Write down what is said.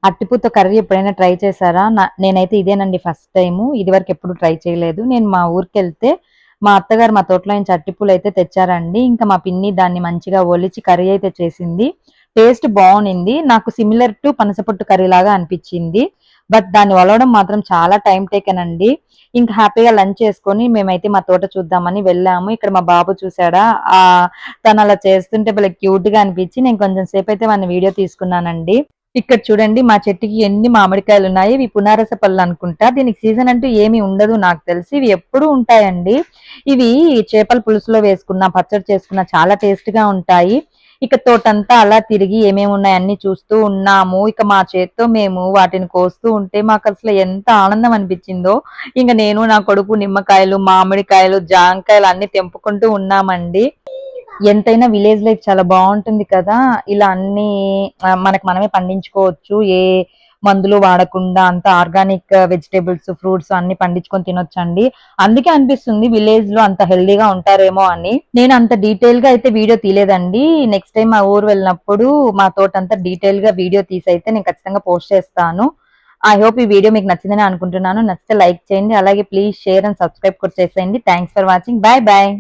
అట్టిపూతో curry ఎప్పుడైనా try చేశారా? నేనైతే ఇదేనండి ఫస్ట్ టైము. ఇదివరకు ఎప్పుడు ట్రై చేయలేదు. నేను మా ఊరికెళ్తే మా అత్తగారు మా తోటలో నుంచి అట్టిపూలయితే తెచ్చారండి. ఇంకా మా పిన్ని దాన్ని మంచిగా ఒలిచి కర్రీ అయితే చేసింది. టేస్ట్ బావునింది. నాకు సిమిలర్ టు పనసపొట్టు కర్రీ లాగా అనిపిచ్చింది. బట్ దాన్ని ఒలవడం మాత్రం చాలా టైమ్ టేకెన్ అండి. ఇంక హ్యాపీగా లంచ్ చేసుకొని మేమైతే మా తోట చూద్దామని వెళ్ళాము. ఇక్కడ మా బాబు చూసాడా తనలా చేస్తుంటే భలే క్యూట్‌గా అనిపిచ్చి నేను కొంచెం సేపయితే వాడిని వీడియో తీసుకున్నానండి. ఇక్కడ చూడండి మా చెట్టుకి ఎన్ని మామిడికాయలున్నాయి. ఇవి పునారస పళ్ళనుకుంటా. దీనికి సీజన్ అంటూ ఏమి ఉండదు నాకు తెలిసి. ఇవి ఎప్పుడూ ఉంటాయండి. ఇవి చేపల పులుసులో వేసుకున్న, పచ్చడి చేసుకున్న చాలా టేస్ట్‌గా ఉంటాయి. ఇక తోటంతా అలా తిరిగి ఏమేమున్నాయి అన్నీ చూస్తూ ఉన్నాము. ఇక మా చేత్తో మేము వాటిని కోస్తూ ఉంటే మాకసలు ఎంత ఆనందం అనిపిచ్చిందో. ఇంక నేను, నా కొడుకు నిమ్మకాయలు, మామిడికాయలు, జాంకాయలు అన్నీ తెంపుకుంటూ ఉన్నామండి. ఎంతైనా విలేజ్ లైఫ్ చాలా బావుంటుంది కదా! ఇలా అన్నీ మనకు మనమే పండించుకోవచ్చు. ఏ మందులు వాడకుండా అంతా ఆర్గానిక్ వెజిటబుల్స్, ఫ్రూట్స్ అన్నీ పండించుకొని తినొచ్చండి. అందుకే అనిపిస్తుంది విలేజ్‌లో అంత హెల్తీగా ఉంటారేమో అని. నేను అంత డీటెయిల్‌గా అయితే వీడియో తీయలేదండి. నెక్స్ట్ టైమ్ మా ఊరు వెళ్ళినప్పుడు మా తోటంతా డీటెయిల్‌గా వీడియో తీసైతే నేను ఖచ్చితంగా పోస్ట్ చేస్తాను. ఐ హోప్ ఈ వీడియో మీకు నచ్చిందని అనుకుంటున్నాను. నచ్చితే లైక్ చేయండి. అలాగే ప్లీజ్ షేర్ అండ్ సబ్స్క్రైబ్ కూడా చేసేయండి. Thanks for watching. Bye bye.